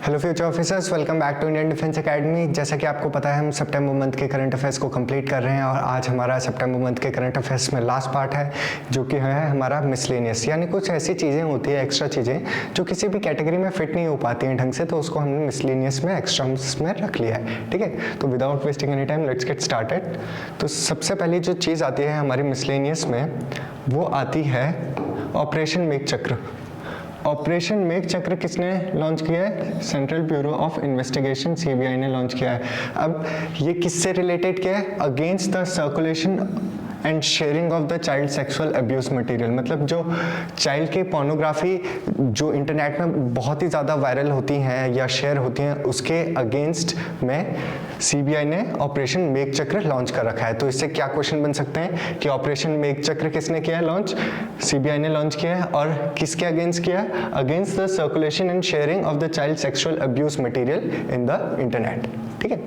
Hello future officers, welcome back to Indian Defence Academy. जैसा कि आपको पता है हम सितंबर मंथ के करंट अफेयर्स को कंप्लीट कर रहे हैं और आज हमारा सितंबर मंथ के करंट अफेयर्स में लास्ट पार्ट है जो कि है हमारा मिसलेनियस, यानी कुछ ऐसी चीज़ें होती है, एक्स्ट्रा चीज़ें जो किसी भी कैटेगरी में फिट नहीं हो पाती हैं ढंग से, तो उसको हमने मिसलेनियस में एक्स्ट्रास में रख लिया है। ठीक है, तो without wasting any time let's get started. तो सबसे पहली जो चीज़ आती है हमारी मिसलेनियस में वो आती है ऑपरेशन मेघ चक्र। ऑपरेशन मेघ चक्र किसने लॉन्च किया है? Central bureau of investigation CBI ने लॉन्च किया है। अब ये किससे रिलेटेड क्या है? Against the circulation and sharing of the child sexual abuse material, मतलब जो चाइल्ड की पोर्नोग्राफी जो इंटरनेट में बहुत ही ज़्यादा वायरल होती हैं या शेयर होती हैं, उसके अगेंस्ट में सीबीआई ने ऑपरेशन मेघ चक्र लॉन्च कर रखा है। तो इससे क्या क्वेश्चन बन सकते हैं कि ऑपरेशन मेघ चक्र किसने किया है लॉन्च? सीबीआई ने लॉन्च किया है। और किसके अगेंस्ट किया है? Against the circulation and sharing of the child sexual abuse material in the internet. ठीक है,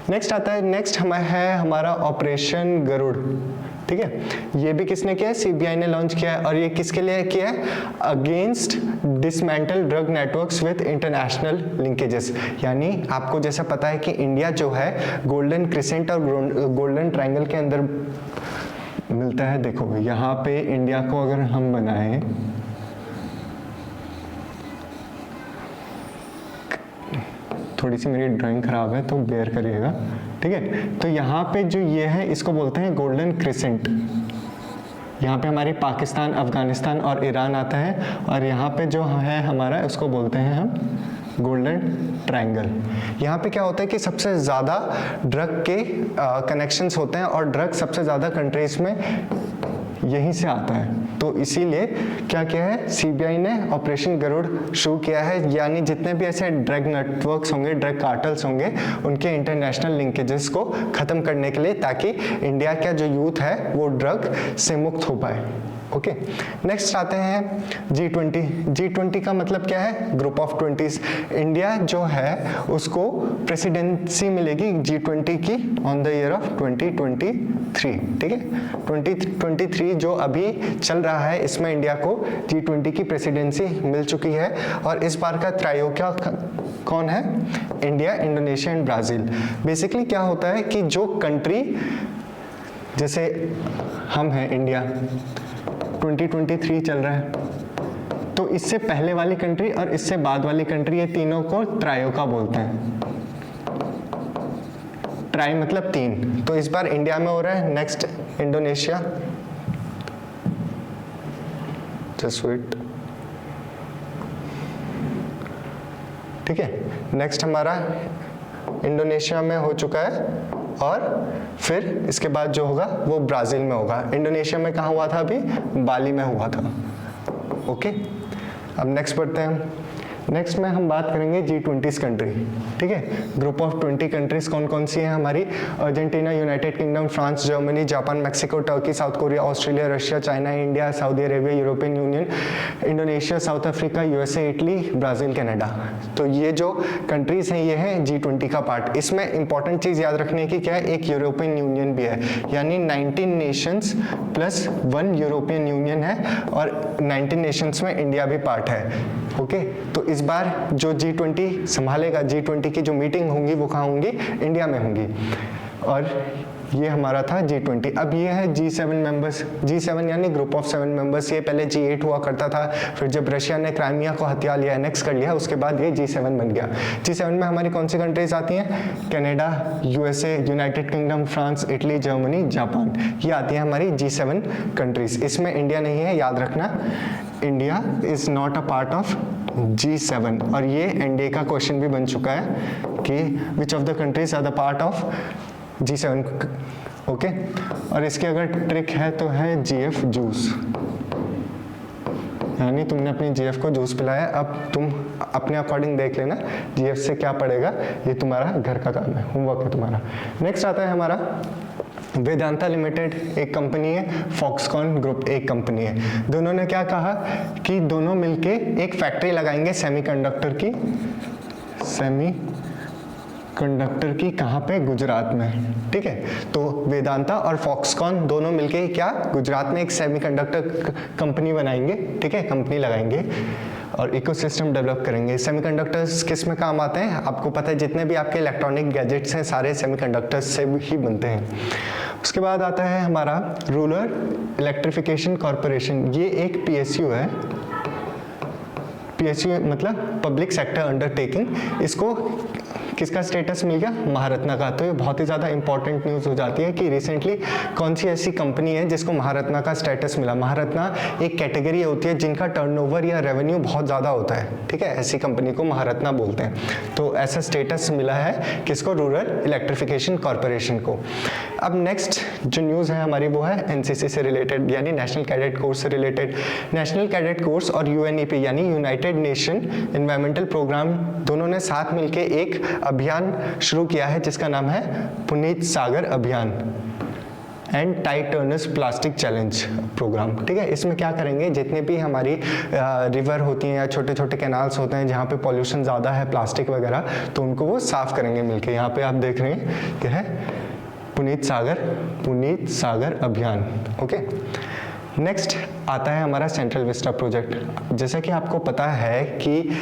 नेक्स्ट आता है, नेक्स्ट है हमारा ऑपरेशन गरुड़। ठीक है, ये भी किसने किया है? सीबीआई ने लॉन्च किया है। और ये किसके लिए किया है? Against dismantle drug networks with international linkages. यानी आपको जैसा पता है कि इंडिया जो है गोल्डन क्रिसेंट और गोल्डन ट्रायंगल के अंदर मिलता है। देखो यहाँ पे इंडिया को अगर हम बनाएं, थोड़ी सी मेरी ड्राइंग खराब है तो बेयर करिएगा। ठीक है, तो यहाँ पे जो ये है इसको बोलते हैं गोल्डन क्रिसेंट। यहाँ पे हमारी पाकिस्तान, अफगानिस्तान और ईरान आता है, और यहाँ पे जो है हमारा उसको बोलते हैं हम गोल्डन ट्रायंगल। यहाँ पे क्या होता है कि सबसे ज़्यादा ड्रग के कनेक्शंस होते हैं और ड्रग सबसे ज़्यादा कंट्रीज में यहीं से आता है। तो इसीलिए क्या किया है? सीबीआई ने ऑपरेशन गरुड़ शुरू किया है, यानी जितने भी ऐसे ड्रग नेटवर्क्स होंगे, ड्रग कार्टल्स होंगे, उनके इंटरनेशनल लिंकेजेस को खत्म करने के लिए, ताकि इंडिया का जो यूथ है वो ड्रग से मुक्त हो पाए। ओके, नेक्स्ट आते हैं G20। G20 का मतलब क्या है? Group of 20s। इंडिया जो है उसको प्रेसिडेंसी मिलेगी G20 की ऑन द ईयर ऑफ 2023। ठीक है, 2023 जो अभी चल रहा है इसमें इंडिया को G20 की प्रेसिडेंसी मिल चुकी है। और इस बार का त्रायोग्य कौन है? India, Indonesia and Brazil. Basically क्या होता है कि जो कंट्री, जैसे हम हैं इंडिया, 2023 चल रहा है, तो इससे पहले वाली कंट्री और इससे बाद वाली कंट्री, ये तीनों को त्रायोका बोलते हैं। ट्राई मतलब तीन। तो इस बार इंडिया में हो रहा है, नेक्स्ट इंडोनेशिया। Just wait. ठीक है, नेक्स्ट हमारा इंडोनेशिया में हो चुका है, और फिर इसके बाद जो होगा वो ब्राजील में होगा। इंडोनेशिया में कहाँ हुआ था? अभी बाली में हुआ था। ओके, अब नेक्स्ट बढ़ते हैं। नेक्स्ट में हम बात करेंगे G20 कंट्री। ठीक है, ग्रुप ऑफ 20 कंट्रीज कौन कौन सी हैं हमारी? Argentina, United kingdom, France, Germany, Japan, Mexico, Turkey, south Korea, Australia, Russia, China, India, Saudi Arabia, European union, Indonesia, south Africa, USA, Italy, Brazil, Canada. तो ये जो कंट्रीज हैं ये हैं G20 का पार्ट। इसमें इंपॉर्टेंट चीज याद रखने की क्या है? एक यूरोपियन यूनियन भी है, यानी 19 नेशंस प्लस 1 यूरोपियन यूनियन है, और 19 नेशंस में इंडिया भी पार्ट है। ओके, तो इस बार जो G20 संभालेगा, G20 की जो मीटिंग होंगी वो कहाँ होंगी? इंडिया में होंगी। और ये हमारा था G20। अब ये है G7 मेंबर्स। G7 यानी ग्रुप ऑफ 7 मेंबर्स। ये पहले G8 हुआ करता था, फिर जब रशिया ने क्राइमिया को हथिया लिया, एनेक्स कर लिया, उसके बाद ये G7 बन गया। G7 में हमारी कौन सी कंट्रीज आती हैं? Canada, USA, United kingdom, France, Italy, Germany, Japan, ये आती है हमारी G7 कंट्रीज। इसमें इंडिया नहीं है, याद रखना, India is not a part of G7। और ये एनडीए का क्वेश्चन भी बन चुका है कि which of the countries are the part of G7। Okay, और इसकी अगर ट्रिक है तो है GF जूस, यानी तुमने अपनी GF को जूस पिलाया, अब तुम अपने अकॉर्डिंग देख लेना GF से क्या पड़ेगा, ये तुम्हारा घर का काम है, होमवर्क है तुम्हारा। नेक्स्ट आता है हमारा वेदांता लिमिटेड, एक कंपनी है, फॉक्सकॉन ग्रुप एक कंपनी है। दोनों ने क्या कहा कि दोनों मिलके एक फैक्ट्री लगाएंगे सेमीकंडक्टर की, कहाँ पे? गुजरात में। ठीक है, तो वेदांता और फॉक्सकॉन दोनों मिलके क्या गुजरात में एक सेमीकंडक्टर कंपनी बनाएंगे। ठीक है, कंपनी लगाएंगे। और इकोसिस्टम डेवलप करेंगे। सेमीकंडक्टर्स किस में काम आते हैं? आपको पता है जितने भी आपके इलेक्ट्रॉनिक गैजेट्स हैं सारे सेमीकंडक्टर्स से ही बनते हैं। उसके बाद आता है हमारा रूरल इलेक्ट्रिफिकेशन कॉरपोरेशन। ये एक PSU है, PSU मतलब पब्लिक सेक्टर अंडरटेकिंग। इसको किसका स्टेटस मिल गया? महारत्ना का। तो ये बहुत ही ज़्यादा इंपॉर्टेंट न्यूज़ हो जाती है कि रिसेंटली कौन सी ऐसी कंपनी है जिसको महारत्ना का स्टेटस मिला। महारत्ना एक कैटेगरी होती है जिनका टर्नओवर या रेवेन्यू बहुत ज़्यादा होता है, ठीक है, ऐसी कंपनी को महारत्ना बोलते हैं। तो ऐसा स्टेटस मिला है किसको? रूरल इलेक्ट्रिफिकेशन कॉरपोरेशन को। अब नेक्स्ट जो न्यूज़ है हमारी वो है NCC से रिलेटेड, यानी नेशनल कैडेट कोर्स से रिलेटेड। नेशनल कैडेट कोर्स और UNEP यानी यूनाइटेड नेशन एनवायरमेंटल प्रोग्राम दोनों ने साथ मिलकर एक अभियान शुरू किया है जिसका नाम है Puneet Sagar Abhiyan and tide turners plastic challenge programme, ठीक है। इसमें क्या करेंगे, जितने भी हमारी रिवर होती हैं या छोटे छोटे कैनाल्स होते हैं जहाँ पे पॉल्यूशन ज़्यादा है प्लास्टिक वगैरह, तो उनको वो साफ़ करेंगे मिलके। यहाँ पे आप देख रहे हैं क्या है, पुनीत सागर अभियान, ओके। नेक्स्ट आता है हमारा सेंट्रल विस्टा प्रोजेक्ट। जैसा कि आपको पता है कि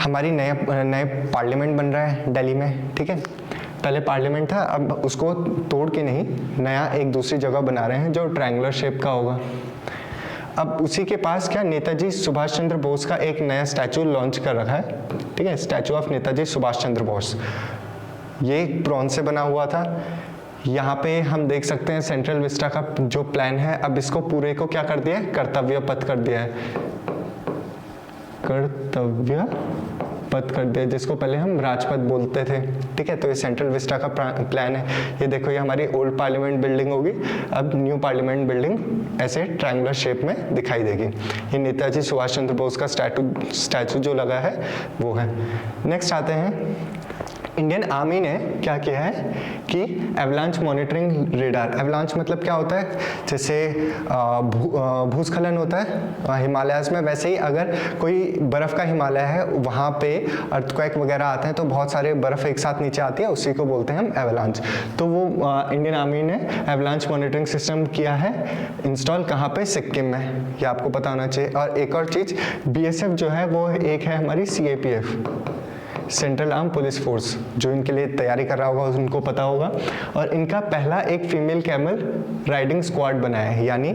हमारी नए पार्लियामेंट बन रहा है दिल्ली में, ठीक है। पहले पार्लियामेंट था, अब उसको तोड़ के नहीं नया एक दूसरी जगह बना रहे हैं जो ट्रायंगुलर शेप का होगा। अब उसी के पास क्या नेताजी सुभाष चंद्र बोस का एक नया स्टैचू लॉन्च कर रखा है, ठीक है, स्टैचू ऑफ नेताजी सुभाष चंद्र बोस। ये ब्रॉन्ज से बना हुआ था। यहाँ पे हम देख सकते हैं सेंट्रल विस्टा का जो प्लान है, अब इसको पूरे को क्या कर दिया है, कर्तव्य पथ कर दिया है, कर्तव्य पथ कर दिया, जिसको पहले हम राजपथ बोलते थे, ठीक है। तो ये सेंट्रल विस्टा का प्लान है। ये देखो, ये हमारी ओल्ड पार्लियामेंट बिल्डिंग होगी, अब न्यू पार्लियामेंट बिल्डिंग ऐसे ट्रायंगुलर शेप में दिखाई देगी। ये नेताजी सुभाष चंद्र बोस का स्टैचू जो लगा है वो है। नेक्स्ट आते हैं, इंडियन आर्मी ने क्या किया है कि एवलांच मॉनिटरिंग रेडार। एवलांच मतलब क्या होता है, जैसे भूस्खलन होता है हिमालयाज में, वैसे ही अगर कोई बर्फ़ का हिमालय है वहाँ पे अर्थक्वेक वगैरह आते हैं तो बहुत सारे बर्फ़ एक साथ नीचे आती है, उसी को बोलते हैं हम एवलांच। तो वो इंडियन आर्मी ने एवलांच मॉनिटरिंग सिस्टम किया है इंस्टॉल, कहाँ पे? सिक्किम में। ये आपको पता होना चाहिए। और एक और चीज़, BSF जो है वो एक है हमारी CAPF, central arm police force, जो इनके लिए तैयारी कर रहा होगा उनको पता होगा। और इनका पहला एक फीमेल कैमल राइडिंग स्क्वाड बनाया है, यानी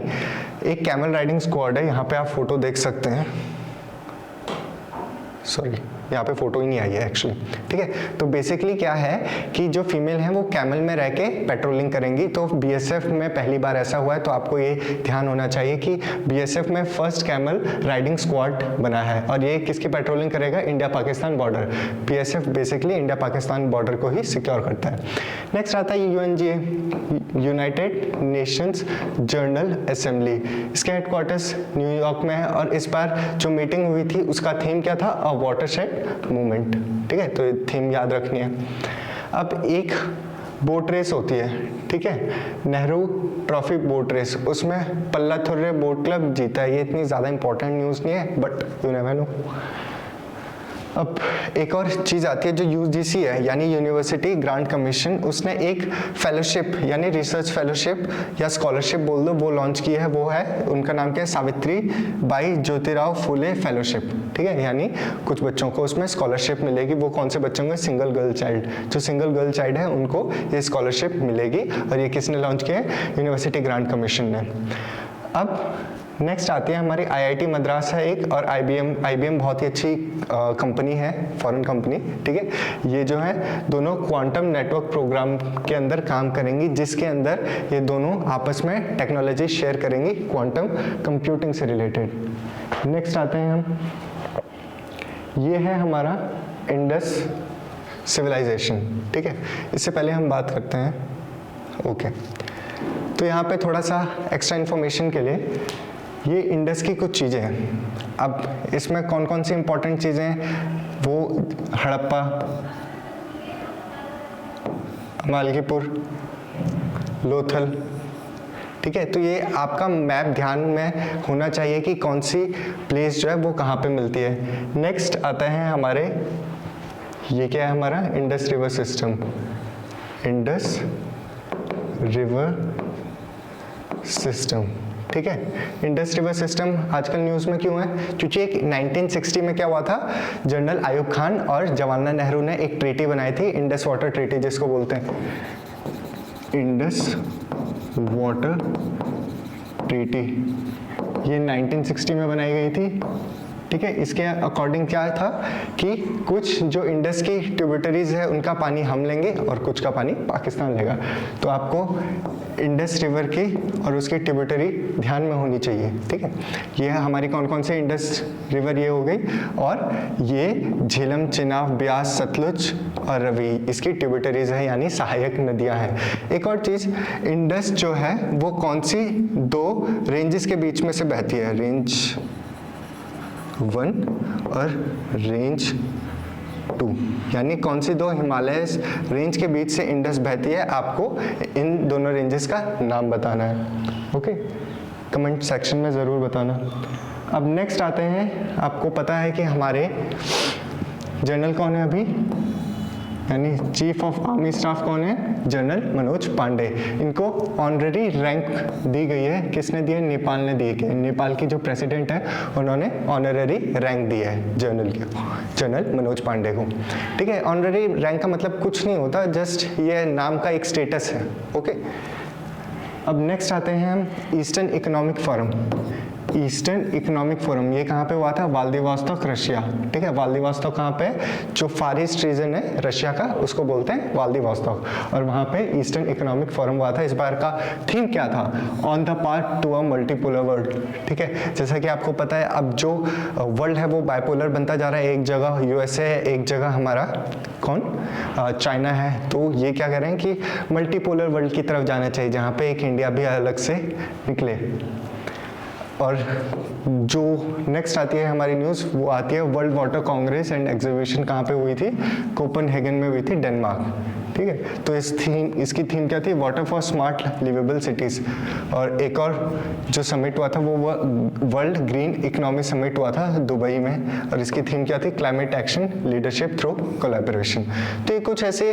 एक कैमल राइडिंग स्क्वाड है। यहाँ पे आप फोटो देख सकते हैं, सॉरी यहाँ पे फोटो ही नहीं आई है एक्चुअली, ठीक है। तो बेसिकली क्या है कि जो फीमेल हैं वो कैमल में रह के पेट्रोलिंग करेंगी। तो BSF में पहली बार ऐसा हुआ है, तो आपको ये ध्यान होना चाहिए कि BSF में फर्स्ट कैमल राइडिंग स्क्वाड बना है। और ये किसकी पेट्रोलिंग करेगा? India Pakistan border. BSF basically India Pakistan border को ही सिक्योर करता है। नेक्स्ट आता है UNGA, United Nations general assembly. इसके हेडक्वार्टर्स न्यूयॉर्क में है। और इस बार जो मीटिंग हुई थी उसका थीम क्या था? अ वाटरशेड मूवमेंट, ठीक है। तो ये थीम याद रखनी है। अब एक बोट रेस होती है, ठीक है, नेहरू ट्रॉफी बोट रेस, उसमें पल्लाथुर्रे बोट क्लब जीता है। ये इतनी ज़्यादा इंपॉर्टेंट न्यूज़ नहीं है, बट यू नेवर नो। अब एक और चीज़ आती है जो UGC है, यानी यूनिवर्सिटी ग्रांट कमीशन, उसने एक फेलोशिप यानी रिसर्च फेलोशिप या स्कॉलरशिप बोल दो, वो लॉन्च की है। वो है, उनका नाम क्या है? सावित्रीबाई ज्योतिराव फुले फेलोशिप, ठीक है। यानी कुछ बच्चों को उसमें स्कॉलरशिप मिलेगी। वो कौन से बच्चों को? Single girl child. जो सिंगल गर्ल चाइल्ड है उनको ये स्कॉलरशिप मिलेगी। और ये किसने लॉन्च किया है? यूनिवर्सिटी ग्रांट कमीशन ने। अब नेक्स्ट आती है हमारी IIT मद्रास है एक, और IBM बहुत ही अच्छी कंपनी है, फॉरेन कंपनी, ठीक है। ये जो है दोनों क्वांटम नेटवर्क प्रोग्राम के अंदर काम करेंगी, जिसके अंदर ये दोनों आपस में टेक्नोलॉजी शेयर करेंगी क्वांटम कंप्यूटिंग से रिलेटेड। नेक्स्ट आते हैं हम, ये है हमारा इंडस सिविलाइजेशन, ठीक है। इससे पहले हम बात करते हैं, ओके। तो यहाँ पे थोड़ा सा एक्स्ट्रा इन्फॉर्मेशन के लिए, ये इंडस की कुछ चीज़ें हैं। अब इसमें कौन कौन सी इंपॉर्टेंट चीज़ें हैं? वो हड़प्पा, मालकीपुर, लोथल, ठीक है। तो ये आपका मैप ध्यान में होना चाहिए कि कौन सी प्लेस जो है वो कहाँ पे मिलती है। नेक्स्ट आता है हमारे, ये क्या है हमारा? Indus river system, Indus river system, ठीक है। इंडस रिवर सिस्टम आजकल न्यूज़ में क्यों है? क्योंकि एक 1960 में क्या हुआ था, जनरल आयुब खान और जवाहरलाल नेहरू ने एक ट्रीटी बनाई थी, इंडस वाटर ट्रीटी जिसको बोलते हैं, इंडस वाटर ट्रीटी। ये 1960 में बनाई गई थी, ठीक है। इसके अकॉर्डिंग क्या था कि कुछ जो इंडस की ट्रिब्यूटरीज है उनका पानी हम लेंगे और कुछ का पानी पाकिस्तान लेगा। तो आपको इंडस रिवर की और उसकी ट्रिब्यूटरी ध्यान में होनी चाहिए, ठीक है। ये हमारी कौन कौन से इंडस रिवर ये हो गई, और ये झेलम, चिनाब, ब्यास, सतलुज और रवि इसकी ट्रिब्यूटरीज है, यानी सहायक नदियां हैं। एक और चीज़, इंडस जो है वो कौन सी दो रेंजेस के बीच में से बहती है, रेंज 1 और रेंज 2, यानी कौन सी दो हिमालय रेंज के बीच से इंडस बहती है, आपको इन दोनों रेंजेस का नाम बताना है, ओके। कमेंट सेक्शन में ज़रूर बताना। अब नेक्स्ट आते हैं, आपको पता है कि हमारे जनरल कौन है अभी, यानी चीफ ऑफ आर्मी स्टाफ कौन है, जनरल मनोज पांडे। इनको ऑनरेरी रैंक दी गई है, किसने दी है, नेपाल ने दी है। नेपाल की जो प्रेसिडेंट है उन्होंने ऑनरेरी रैंक दी है जनरल मनोज पांडे को, ठीक है। ऑनरेरी रैंक का मतलब कुछ नहीं होता, जस्ट ये नाम का एक स्टेटस है, ओके। अब नेक्स्ट आते हैं हम eastern economic forum. Eastern economic forum ये कहाँ पे हुआ था, व्लादिवोस्तोक, रशिया, ठीक है। व्लादिवोस्तोक कहाँ पे, जो फार ईस्ट रीजन है रशिया का उसको बोलते हैं व्लादिवोस्तोक, और वहाँ पे ईस्टर्न इकोनॉमिक फोरम हुआ था। इस बार का थीम क्या था, on the path to a multipolar world, ठीक है। जैसा कि आपको पता है अब जो वर्ल्ड है वो बाइपोलर बनता जा रहा है, एक जगह यूएसए है, एक जगह हमारा कौन, चाइना है। तो ये क्या कह रहे हैं कि मल्टीपोलर वर्ल्ड की तरफ जाना चाहिए, जहाँ पे एक इंडिया भी अलग से निकले। और जो नेक्स्ट आती है हमारी न्यूज़ वो आती है world water Congress and exhibition, कहाँ पे हुई थी, कोपेनहेगन में हुई थी, डेनमार्क, ठीक है। तो इसकी थीम क्या थी, water for smart liveable cities. और एक और जो समिट हुआ था वो वर्ल्ड ग्रीन इकोनॉमी समिट हुआ था दुबई में, और इसकी थीम क्या थी, climate action leadership through collaboration. तो ये कुछ ऐसे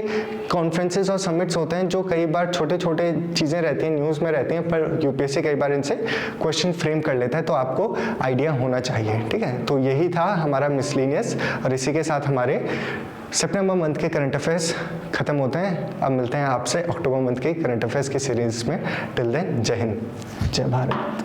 कॉन्फ्रेंसेस और समिट्स होते हैं जो कई बार छोटे छोटे चीज़ें रहती हैं, न्यूज़ में रहती हैं, पर यूपीएससी कई बार इनसे क्वेश्चन फ्रेम कर लेता है, तो आपको आइडिया होना चाहिए, ठीक है। तो यही था हमारा मिसलिनियस, और इसी के साथ हमारे सितंबर मंथ के करंट अफेयर्स खत्म होते हैं। अब मिलते हैं आपसे अक्टूबर मंथ के करंट अफेयर्स की सीरीज में। टिल देन, जय हिंद, जय भारत।